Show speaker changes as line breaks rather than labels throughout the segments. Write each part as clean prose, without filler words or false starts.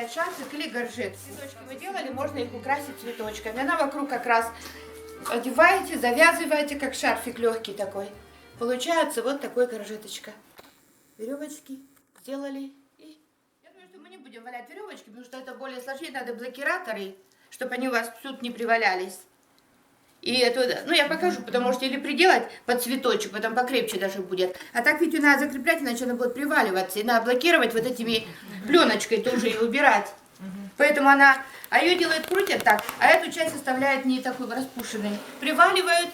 взять шарфик или горжет. Цветочки вы делали, можно их украсить цветочками. Она вокруг как раз одеваете, завязываете, как шарфик легкий такой. Получается вот такой горжеточка. Веревочки сделали. И я думаю, что мы не будем валять веревочки, потому что это более сложнее. Надо блокираторы, чтобы они у вас тут не привалялись. И это, ну я покажу, потому что или приделать под цветочек, потом покрепче даже будет. А так ведь надо закреплять, иначе она будет приваливаться. И надо блокировать вот этими пленочкой тоже и убирать. Поэтому она, а ее делают, крутят так, а эту часть оставляют не такой распушенной. Приваливают,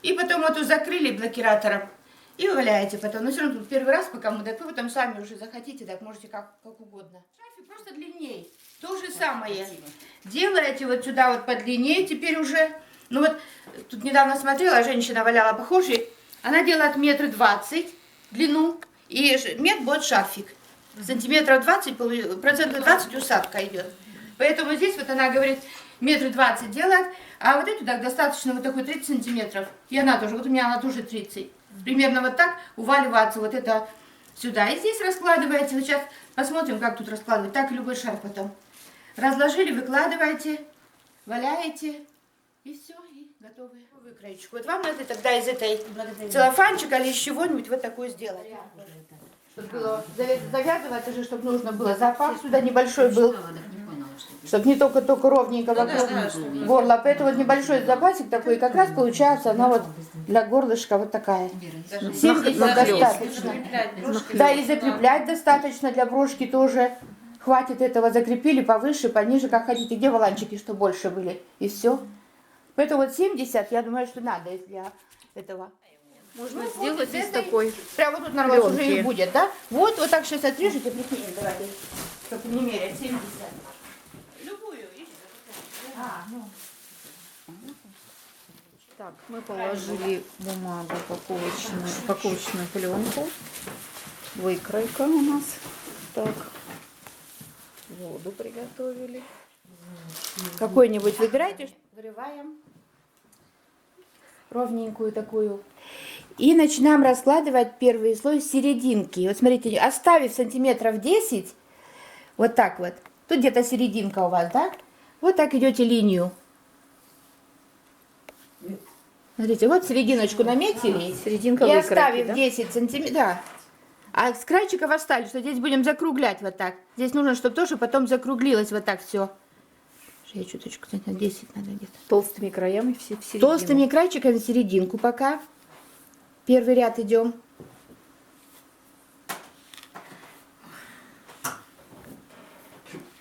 и потом эту закрыли блокиратором. И валяете потом. Но все равно тут первый раз, пока мы так, вы потом сами уже захотите, так можете как угодно. Шарфик просто длиннее. То же самое. Делаете вот сюда вот подлиннее теперь уже. Ну вот, тут недавно смотрела, женщина валяла похожий. Она делает 1,20 м длину, и мет будет шарфик. Сантиметров 20, процентов 20 усадка идет. Поэтому здесь вот она говорит, 1,20 м делает, а вот эту так достаточно вот такой 30 сантиметров. И она тоже, вот у меня она тоже 30. Примерно вот так уваливаться вот это сюда. И здесь раскладываете, вот сейчас посмотрим, как тут раскладывать. Так и любой шарф потом. Разложили, выкладываете, валяете. И все, и готовы. Выкроечку. Вот вам надо тогда из этой целлофанчика или из чего-нибудь вот такую сделать. Чтобы было завязывать же, чтобы нужно было запах сюда небольшой был. Чтобы не только ровненько вокруг горла. Поэтому вот небольшой запасик такой, и как раз получается она вот для горлышка вот такая. 70 достаточно. Да, и закреплять достаточно для брошки тоже. Хватит этого, закрепили повыше, пониже, как хотите. Где воланчики, что больше были. И все. Поэтому вот 70, я думаю, что надо для этого.
Можно сделать здесь такой.
Прямо тут нормально уже и будет, да? Вот так сейчас отрежете, прикиньте, давайте, чтобы не мерять, 70. Любую.
Так, мы положили бумагу, упаковочную пленку. Выкройка у нас. Так, воду приготовили.
Какой-нибудь выбирайте, вырываем ровненькую такую. И начинаем раскладывать первый слой с серединки. Вот смотрите, оставив сантиметров 10, вот так вот. Тут где-то серединка у вас, да? Вот так идете линию. Смотрите, вот серединочку наметили.
Серединка
и
выкройки,
оставив
да?
10 сантиметров, да. А с крайчиков оставили, что здесь будем закруглять вот так. Здесь нужно, чтобы тоже потом закруглилось вот так все. Я чуточку, кстати, на 10 надо где-то.
Толстыми краями все в середину.
Толстыми крайчиками в серединку пока. Первый ряд идем.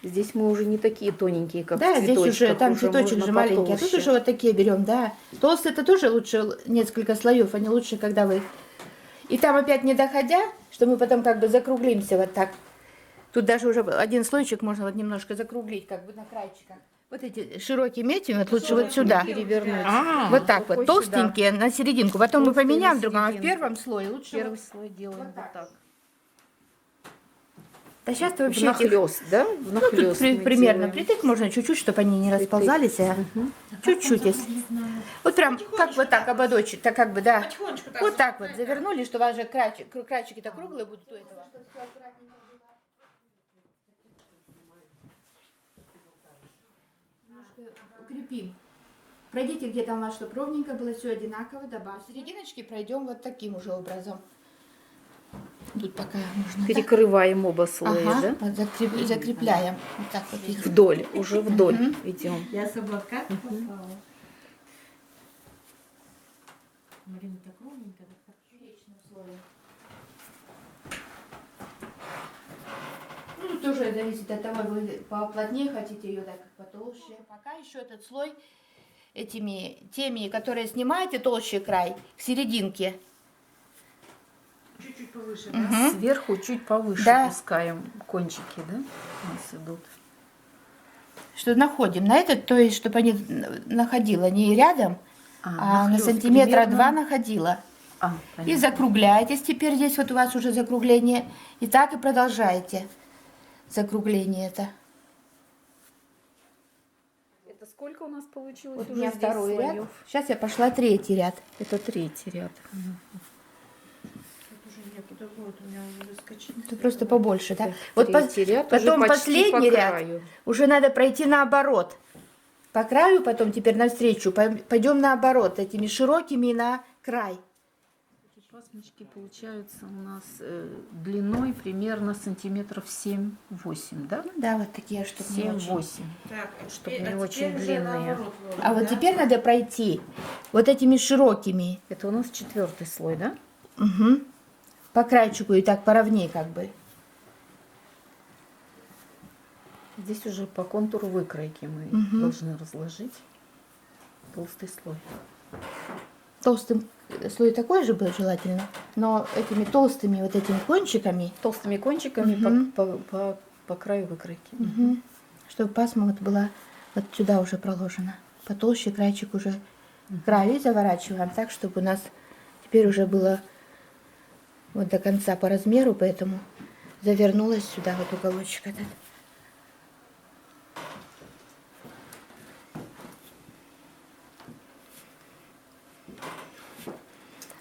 Здесь мы уже не такие тоненькие, как
Да,
в
здесь уже, там
уже
цветочек же маленький, а тут уже вот такие берем, да. Толстые это тоже лучше несколько слоев, они лучше, когда вы... И там опять не доходя, что мы потом как бы закруглимся вот так. Тут даже уже один слойчик можно вот немножко закруглить, как бы на крайчиках. Вот эти широкие метим, вот лучше вот сюда.
Перевернуть.
Вот так вот, толстенькие на серединку. Потом мы
Толстые
поменяем
на
другом, а в
серединку.
первом слое лучше...
Первый слой делаем вот так.
Да сейчас вообще
Внахлёст, да?
Ну, тут
Внахлёст мы
примерно
делаем.
притык можно чуть-чуть, чтобы они не расползались. Чуть-чуть, если. Вот прям как вот так ободочек, так как бы, да. Вот так вот завернули, что у вас же крайчики-то круглые будут у этого. Немножко укрепим. Пройдите где-то у вас, чтобы ровненько было все одинаково, добавь. Серединочки пройдем вот таким уже образом. Тут пока можно.
Перекрываем оба слоя,
Ага,
да?
вот закрепляем. Вот так вот их.
Вдоль, уже вдоль идем.
Я с ободка попала. Марина так ровненько, так хорошо.
Ну, тоже зависит от того, вы поплотнее хотите ее, так как потолще. Пока еще этот слой теми, которые снимаете толще край, к серединке.
Чуть-чуть повыше, да?
Сверху чуть повыше
Да.
пускаем кончики, да? У нас идут.
Что находим на этот, то есть, чтобы они находила не рядом, а на
нахлёст
сантиметра
примерно.
2 находила. И
Понятно.
закругляетесь теперь здесь, вот у вас уже закругление. И так и продолжаете закругление это.
Это сколько у нас получилось
Вот у
уже
меня
здесь
второй ряд.
слоев?
Сейчас я пошла третий ряд.
Это третий ряд.
Тут уже нету Это вот у меня уже выскочило.
Это просто побольше, да?
Так,
Вот
третий ряд
потом
уже почти
последний
по
ряд.
краю.
Уже надо пройти наоборот. По краю, потом теперь навстречу. Пойдем наоборот, этими широкими на край.
Пасмочки получаются у нас длиной примерно сантиметров 7-8, да?
Да, вот такие, чтобы не очень.
7-8.
Так,
Чтобы
теперь-
не
а
очень
теперь уже
длинные.
наоборот, Лора,
А вот
да?
теперь надо пройти вот этими широкими.
Это у нас 4-й слой, да?
Угу. По крайчику и так поровней как бы.
Здесь уже по контуру выкройки мы
Мгм.
должны разложить толстый слой.
Толстым слой такой же был желательно, но этими толстыми вот этими кончиками,
Толстыми кончиками
Мгм.
по краю выкройки.
чтобы пасма вот была вот сюда уже проложена. Потолще крайчик уже к краю и заворачиваем так, чтобы у нас теперь уже было вот до конца по размеру, поэтому завернулась сюда вот уголочек этот.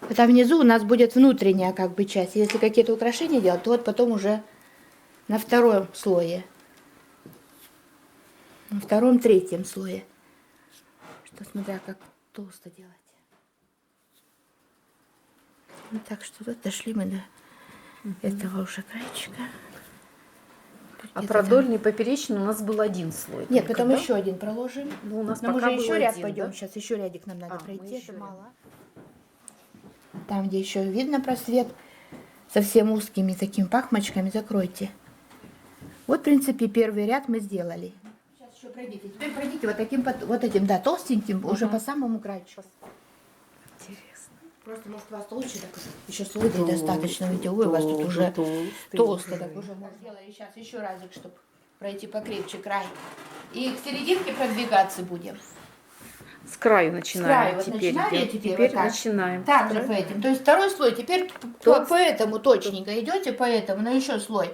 А там внизу у нас будет внутренняя как бы часть. Если какие-то украшения делать, то вот потом уже на втором слое. На втором, третьем слое. Что смотря как толсто делать. Ну, так что вот дошли мы до этого уже краечка.
А
Где-то
продольный и поперечный у нас был один слой.
там. Нет,
только,
потом
да?
еще один проложим.
Ну, у нас
Но мы
пока
же
был
еще ряд
один,
пойдем.
да?
Сейчас еще рядик нам надо
А, мы
пройти.
еще
Это
ряд.
мало. Там, где еще видно просвет, совсем узкими такими пахмочками закройте. Вот, в принципе, первый ряд мы сделали. Сейчас еще пройдите. Теперь пройдите вот таким, вот этим, да, толстеньким, уже по самому краечку.
Интересно.
Просто, может, у вас толще, так еще слой достаточно. Видите, ой, у вас тут уже толсто, так уже можно. Сделали сейчас еще разик, чтобы пройти покрепче край. И к серединке продвигаться будем.
С краю
С
начинаем.
краю вот
Теперь
начинали,
идем.
теперь
Теперь
вот так.
начинаем.
Так
С
же по
краю.
этим. То есть второй слой, теперь по этому точненько идете, по этому, но еще слой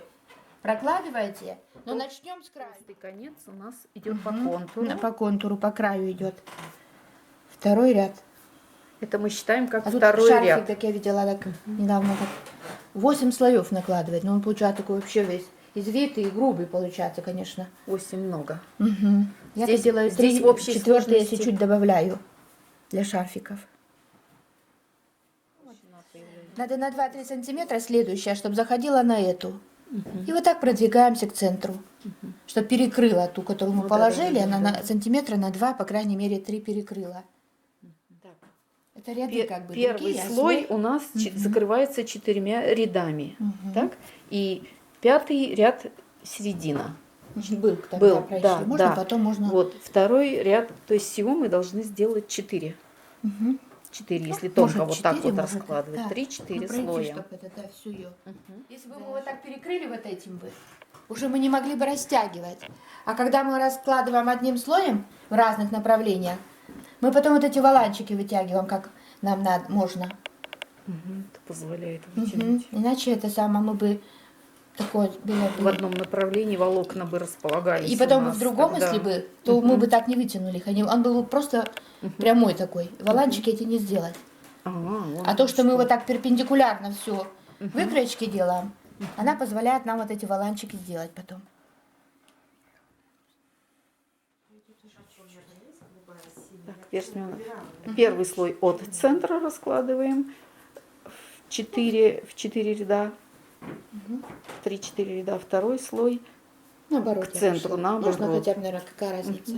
прокладываете. Но начнем с края.
Толстый конец у нас идет по
Мгм.
контуру.
По контуру, по краю идет. Второй ряд.
Это мы считаем как
А тут
второй
шарфик,
ряд.
как я видела, так недавно так 8 слоев накладывать. Но он получается такой вообще весь извитый и грубый получается, конечно.
8 много.
Угу. Я
Здесь-
делаю
здесь
3,
в общей
четвертый, если
сложности-
чуть добавляю для шарфиков. Надо на 2-3 сантиметра следующая, чтобы заходила на эту. И вот так продвигаемся к центру, чтобы перекрыла ту, которую мы
Ну да,
положили,
да, да,
она
да,
на сантиметра на 2, по крайней мере, 3 перекрыла.
Так.
Это ряды как бы
Первый
другие, а
слой у нас закрывается 4 рядами. Так? И 5-й ряд середина.
был тогда
Был,
пройти.
да,
Можно,
да.
потом можно.
Вот, второй ряд, то есть всего мы должны сделать 4.
Мгм.
4, если
Может,
тонко вот так
4,
вот
может,
раскладывать.
да.
3-4
Ну, пройти,
слоя.
чтоб это, да, всю ее. Если бы мы вот так перекрыли вот этим бы, уже мы не могли бы растягивать. А когда мы раскладываем одним слоем в разных направлениях, мы потом вот эти воланчики вытягиваем, как нам надо, можно.
Это позволяет
Мгм.
вытянуть.
Иначе это самое мы бы такое было бы.
В одном направлении волокна бы располагались.
И потом
у
бы
нас
в другом,
тогда.
если бы, то мы бы так не вытянули их. Он был бы просто прямой такой. Воланчики эти не сделать.
Вон
А то, что мы
что.
вот так перпендикулярно все выкроечки делаем, она позволяет нам вот эти воланчики сделать потом.
Так, первый слой от центра раскладываем в 4 ряда, в 3-4 ряда. Второй слой
Наоборот.
к центру,
я
наоборот.
Можно хотя бы, наверное, какая разница.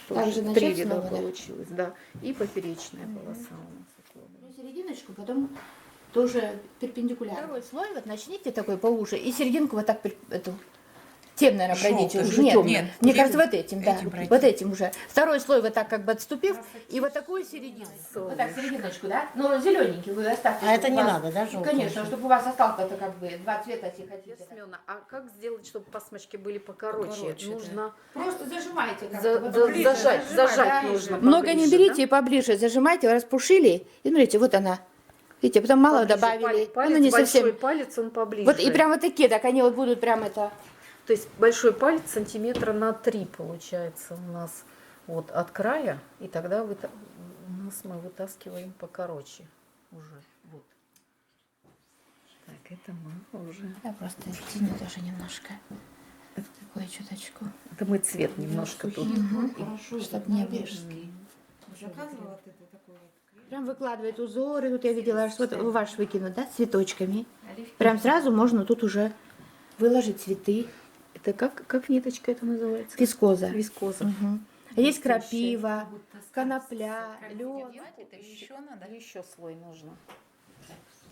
тоже
Также
3
начать
ряда
снова, да?
получилось, да. И поперечная полоса у нас укладываем.
Ну, серединочку, потом тоже перпендикулярно. Второй слой вот начните такой поуже, и серединку вот так эту тем, наверное, пройдите
Желтый,
уже.
уже
нет,
тёмный.
нет, мне кажется, вот этим, да.
Этим пройти.
Вот этим уже. Второй слой вот так как бы отступив, и вот такую середину. Вот так, серединочку, да? Ну, зелененький вы оставьте.
А это
чтобы
не
у вас-
надо, да, желтый?
Конечно, чтобы у вас осталось-то как бы два цвета, если хотите.
Семёна, а как сделать, чтобы пасмочки были покороче?
Покороче, да.
Нужно
Просто зажимайте как-то.
за-
вот
за-
поближе,
зажать, зажать
да.
нужно.
Много не
поближе,
берите и поближе, зажимайте, распушили, и смотрите, вот она. Видите, потом мало
Поближе
добавили.
Палец,
она не
большой
совсем.
палец, он поближе.
Вот и прям вот такие, так они вот будут прям это.
То есть большой палец сантиметра на 3 получается у нас вот от края, и тогда у нас мы вытаскиваем покороче уже. Вот. Так, это мы уже.
Я просто тяну тоже немножко. Такую чуточку.
Это мы цвет немножко тут.
Чтоб не было.
Заказывала ты такой вот.
Прям выкладывает узоры. Тут я видела, что вот ваш выкинут, да, с цветочками. Прям сразу можно тут уже выложить цветы.
Это как ниточка это называется?
Вискоза.
Вискоза.
Мгм. Есть крапива, конопля, лед.
Это еще надо? Еще слой нужно.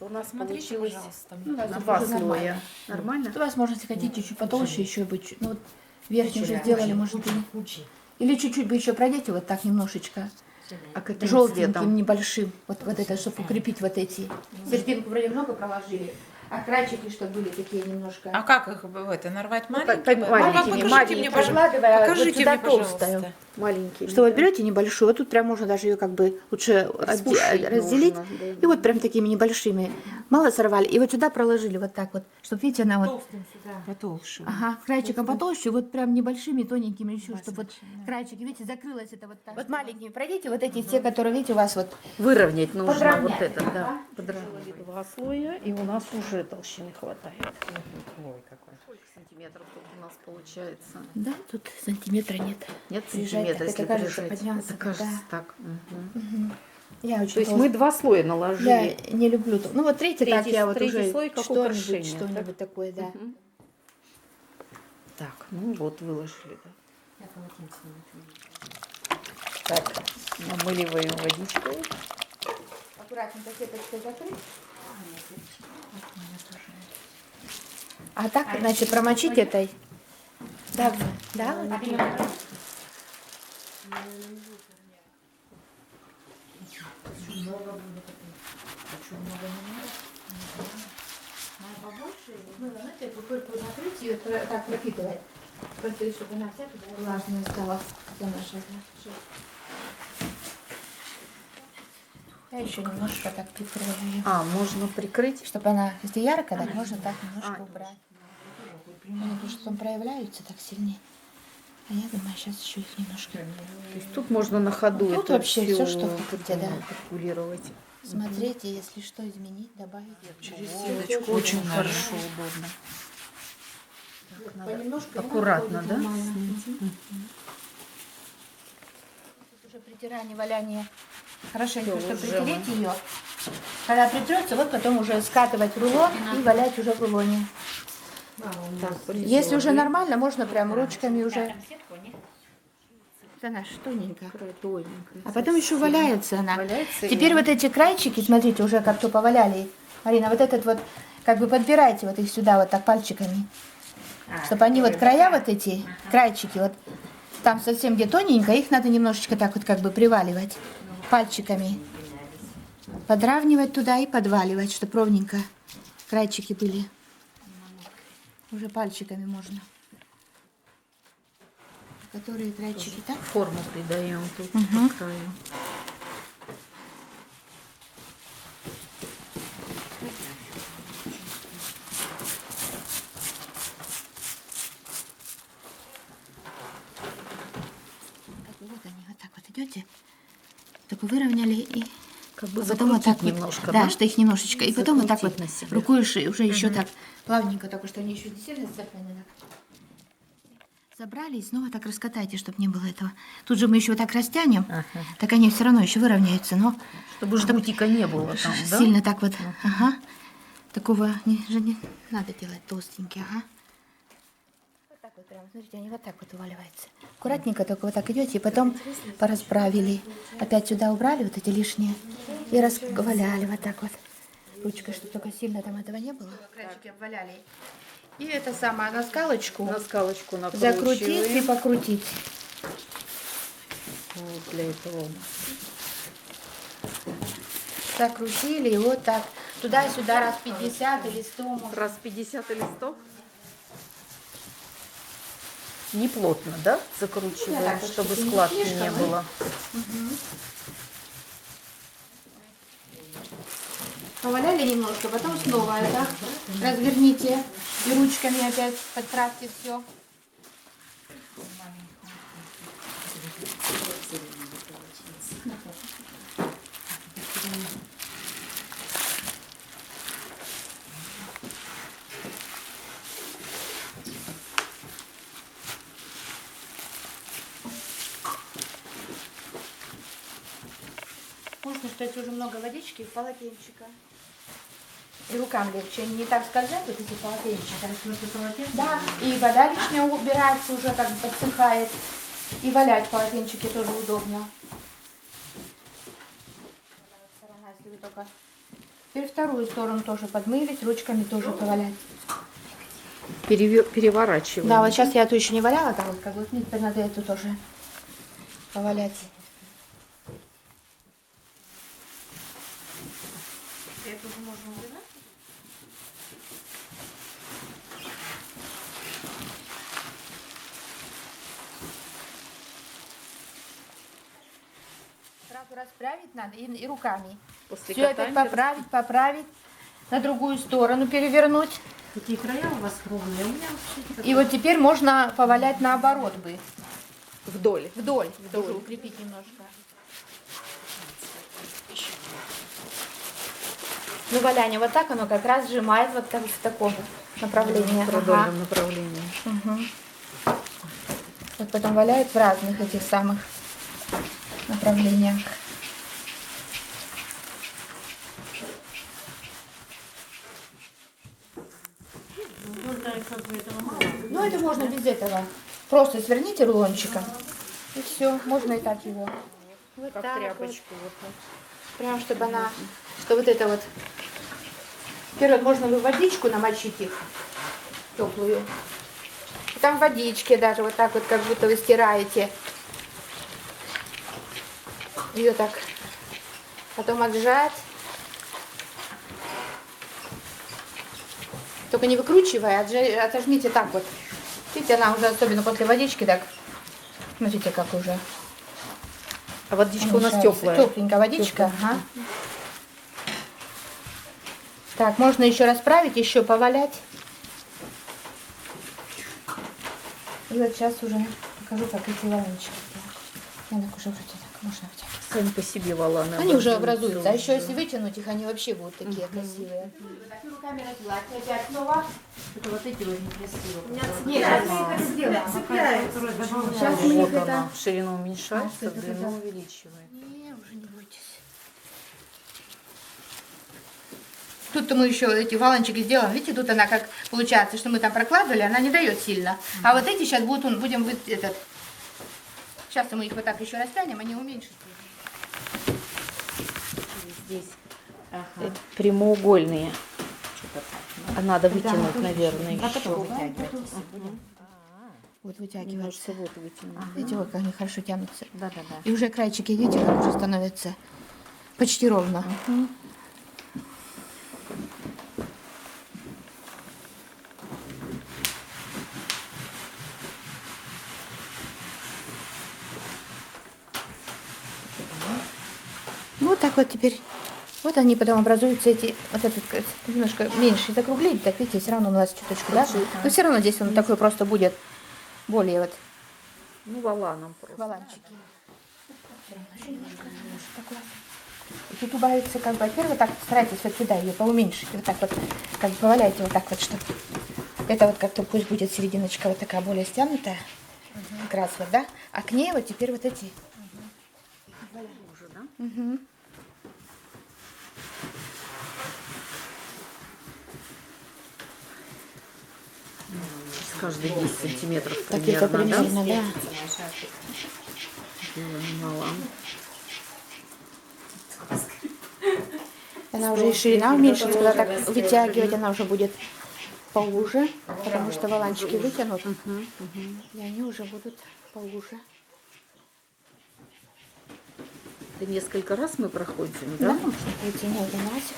У нас
Смотрите,
получилось
пожалуйста.
Ну, у вас
на
уже
2
нормально.
слоя. Нормально?
Тут у вас, можно, если хотите, чуть-чуть потолще еще быть. Ну, вот верхний уже сделали, может, или чуть-чуть бы еще пройдете вот так немножечко.
А каким
Желтеньким,
цветом?
небольшим. Вот это, чтобы укрепить вот эти. Серединку вроде много проложили, а крайчики, чтобы были такие немножко.
А как их это нарвать
Ну,
маленькими?
маленькими,
Покажите мне, пожалуйста.
Прикладывая вот
Покажите
сюда
мне, пожалуйста.
толстую.
Маленькие.
Что вот берете небольшую, вот тут прям можно даже ее как бы лучше
Распушить
разделить.
нужно, да.
И вот прям такими небольшими. Мало сорвали. И вот сюда проложили вот так вот. Чтобы, видите, она вот.
Толстым сюда.
Потолще.
Ага, крайчиком потолще, вот прям небольшими, тоненькими еще, чтобы вот крайчики, видите, закрылось это вот так. Вот маленькими пройдите, вот эти все, которые, видите, у вас вот.
Выровнять нужно
Подровнять,
вот это, да.
ага.
Подровнять. 2 слоя, и у нас уже толщины хватает. Сколько сантиметров тут у нас получается?
Да, тут сантиметра нет.
Нет
Прижать,
сантиметра,
так
если
это кажется,
прижать.
поднялся,
Это кажется
да.
так. Мгм.
Я очень
То есть мы 2 слоя наложили.
Я не люблю. Ну вот третий, так
Третий-
я вот
третий
уже
слой как
что-нибудь,
украшение,
что-нибудь такое, да.
Мгм. Так, ну вот выложили, да.
Я полотенце
Так, намыливаем водичкой.
Аккуратненько сеточкой закрыть. А так, значит, промочить этой. Да, да, вот так. Ну, знаете, пупырку закрыть и так пропитывать. Просто чтобы она вся туда влажная стала. За наша. Я еще немножко так прикрою ее.
А, можно прикрыть?
Чтобы она, если ярко, так можно так немножко убрать. Они потому что там проявляются так сильнее. А я думаю, сейчас еще их немножко.
То есть тут можно на ходу
Тут
это
вообще
всё
всё, что хотите, да.
манипулировать.
Смотрите, если что, изменить, добавить.
Через
сеточку очень хорошо, удобно.
Понемножку
аккуратно, да?
Уже притирание, валяние. Хорошенько,
Всё,
чтобы
уже
притереть ее. Когда притрется, вот потом уже скатывать в рулон и валять уже в рулоне. Если уже нормально, можно прям ручками уже. Это наш тоненько. А потом еще валяется она.
Валяется
Теперь
и-
вот эти крайчики, смотрите, уже как-то поваляли. Марина, вот этот вот, как бы подбирайте вот их сюда вот так пальчиками. Чтобы они вот края вот эти, крайчики, вот там совсем где тоненько, их надо немножечко так вот как бы приваливать пальчиками. Подравнивать туда и подваливать, чтобы ровненько крайчики были. Уже пальчиками можно. Которые крайчики так.
Форму придаем тут
Мгм.
по краю.
Вот они, вот так вот идете. Только выровняли и
Как бы
потом вот так
закрутить
вот,
немножко,
да, что их немножечко. И потом вот так вот
Закрутить на себя.
рукой уже еще так плавненько, только что они еще не сильно сцеплены. Так. Забрали и снова так раскатайте, чтобы не было этого. Тут же мы еще вот так растянем, так они все равно еще выровняются, но
Чтобы жгутика не было там, да?
сильно так вот, ага. Такого же не надо делать толстенький, ага. Вот так вот прямо, смотрите, они вот так вот уваливаются. Аккуратненько только вот так идете, и потом порасправили. Опять сюда убрали вот эти лишние и расваляли вот так вот. Ручкой, чтобы только сильно там этого не было. Краешки обваляли. И это самое, на скалочку
На скалочку накручиваем.
закрутить и покрутить.
Вот для этого.
Закрутили и вот так. Туда-сюда раз 50 или 100. может.
Раз 50 или 100. Не плотно, да? Закручиваем,
Да, так,
чтобы
чтобы не
складки
слишком,
не
да?
было.
Поваляли немножко, потом снова это разверните и ручками опять подправьте все. единственное, что если уже много водички, в полотенчика. И рукам легче, они не так скользят, вот эти полотенчика. Да, и вода лишняя убирается, уже как бы подсыхает. И валять в полотенчике тоже удобно. Сторона, если вы только... Теперь вторую сторону тоже подмылить, ручками тоже повалять.
Переворачиваем.
Да, вот сейчас я эту еще не валяла, там вот как бы мне теперь надо эту тоже повалять. Эту же можно убирать? Сразу расправить надо и руками.
После
Все опять
катания
поправить, на другую сторону перевернуть.
Такие края у вас круглые, у меня вообще...
И вот теперь можно повалять наоборот бы.
вдоль.
Вдоль. Тоже укрепить немножко. Ну, валяние вот так, оно как раз сжимает вот как в таком направлении.
В продольном направлении.
Угу. Вот потом валяет в разных этих самых направлениях. Ну, это можно без этого. Просто сверните рулончиком. И все, можно и так его. Вот
Как
так
тряпочку.
вот. Прям, чтобы она, что вот это вот. Вперед можно в водичку намочить их, теплую. И там в водичке даже вот так вот, как будто вы стираете. Ее так потом отжать. Только не выкручивая, отожмите так вот. Видите, она уже, особенно после водички, так. Смотрите, как уже.
А водичка у нас
мешается.
теплая.
Тепленькая водичка. Ага. Так, можно еще расправить, еще повалять. И вот сейчас уже покажу, как эти валанчики. Я так уже вроде так, можно вытягивать.
Сами по себе валаны.
Они уже образуются. А еще если вытянуть их, они вообще будут такие красивые. Руками разгладь, опять снова.
Это вот эти вот некрасивые.
Нет, сейчас мы
Вот
их это...
она, ширину уменьшается,
А, что это
длину
за-
увеличивает.
Не, уже не бойтесь. Тут-то мы еще эти валанчики сделаем. Видите, тут она как получается, что мы там прокладывали, она не дает сильно. А вот эти сейчас будут, будем этот... Сейчас мы их вот так еще растянем, они уменьшатся.
Здесь.
Это прямоугольные. А надо вытянуть,
Да,
наверное,
А потом
еще.
вытягивать.
Вот вытягивается.
Немножко вот вытянуть.
Видите, вот как они хорошо тянутся.
Да-да-да.
И уже крайчики, видите, как уже становятся почти ровно. Вот так вот теперь. Вот они потом образуются эти, вот этот немножко меньше закруглить, так видите, все равно у нас чуточку, да? Но все равно здесь он такой просто будет более вот
Ну, валаном просто.
валанчики. Еще немножко такой. И тут убавится как бы, во-первых, так старайтесь вот сюда ее поуменьшить, вот так вот, как бы поваляйте вот так вот, чтобы это вот как-то пусть будет серединочка вот такая более стянутая, как раз вот, да? А к ней вот теперь вот эти.
Уже, да?
Мгм.
С каждые 10 сантиметров
Так это
примерно, да?
примерно, да.
Делаем валан.
Она уже и ширина уменьшится, когда так вытягивать, она уже будет поуже, потому что валанчики вытянут, и они уже будут поуже.
Это несколько раз мы проходим,
Да,
да?
можно пройти на один разик.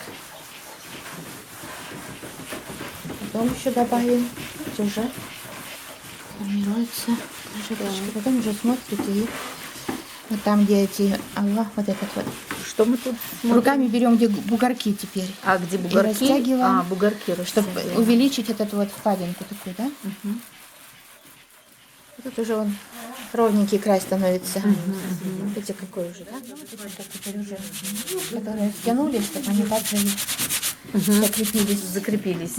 Потом еще добавим, видите, уже формируется кружочки. Потом уже смотрите и вот там, где эти, Аллах, вот этот вот.
Что мы тут смотрим?
Руками берем, где бугорки теперь.
А, где бугорки?
растягиваем,
А, бугорки
Чтобы
растягиваем.
увеличить эту вот впадинку такую, да? И тут уже он ровненький край становится. Видите, какой уже, да? Видите, как теперь уже, которые стянулись, чтобы они также и закрепились.
Закрепились.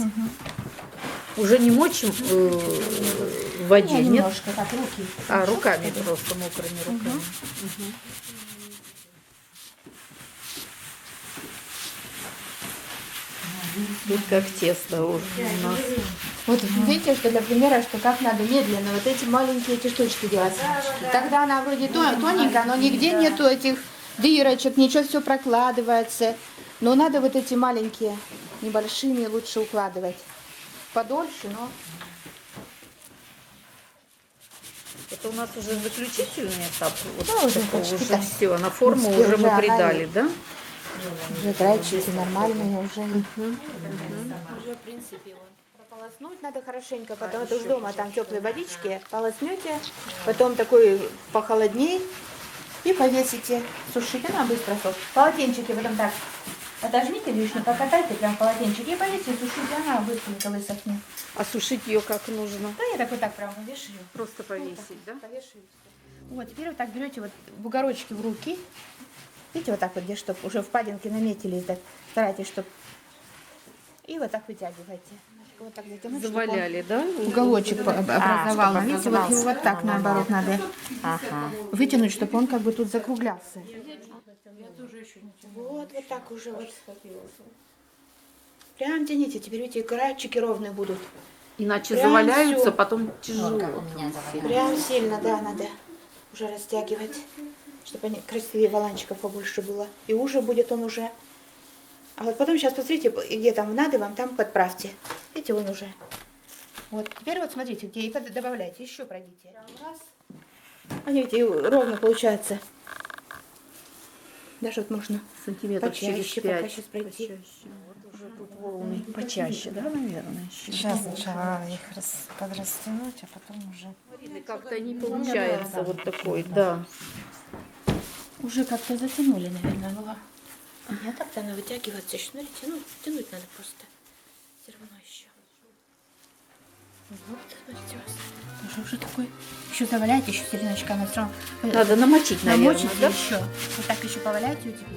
Уже не мочим в воде,
Не,
нет?
немножко, так, руки.
А, руками просто, мокрыми руками. Тут как тесто уже у нас.
Вот видите, что для примера, что как надо медленно вот эти маленькие эти штучки делать. Тогда она вроде тоненькая, но нигде нету этих дырочек, ничего, все прокладывается. Но надо вот эти маленькие, небольшими лучше укладывать. Подольше, но...
Это у нас уже заключительный этап. Вот
Да, уже
такого
почти
уже
так.
все. На форму
Почти
уже мы
уже
придали, да?
Уже крайчики нормальные уже. Уже в принципе вот. Прополоснуть надо хорошенько, потом это уж дома там теплой водички полоснете, потом такой похолодней и повесите. Сушите, она быстро сохнет. Полотенчики потом так отожмите лишнее, покатайте прям полотенчики и повесите, сушите, она быстренько высохнет.
А сушить ее как нужно?
Да я так вот так прям вешаю.
Просто повесить, да?
Повешаю. Вот, теперь вот так берете вот бугорочки в руки. Видите, вот так вот, где чтобы уже впадинки наметили, так старайтесь, чтобы... И вот так вытягивайте. Вот так затянуть, чтобы он
Заваляли, да?
уголочек образовал. Видите, вот его вот так наоборот надо вытянуть, чтобы он как бы тут закруглялся. Вот так уже вот. Прям тяните, теперь видите, крайчики ровные будут.
Иначе
Прям
заваляются,
всё.
потом тяжело.
Прям сильно, да, надо уже растягивать, чтобы они красивее воланчиков побольше было. И уже будет он уже. А вот потом сейчас посмотрите, где там надо вам, там подправьте. Видите, он уже. Вот, теперь вот смотрите, где и добавляйте, еще пройдите. Раз. Они, видите, и ровно получается. Даже вот можно
Сантиметров через
почаще, пока
5.
сейчас пройти.
Вот уже тут волны почаще, да, наверное? еще?
Сейчас сначала их подрастянуть, а потом уже.
Как-то не получается вот такой, да.
Уже как-то затянули, наверное, было. Нет, так-то она вытягивается еще. Смотрите, ну, тянуть надо просто. Все равно еще. Вот, смотрите, у вас уже такой. Еще заваляйте, еще серединочка, она все равно...
Надо намочить, наверное,
Намочите
да?
еще. Вот так еще поваляйте у тебя.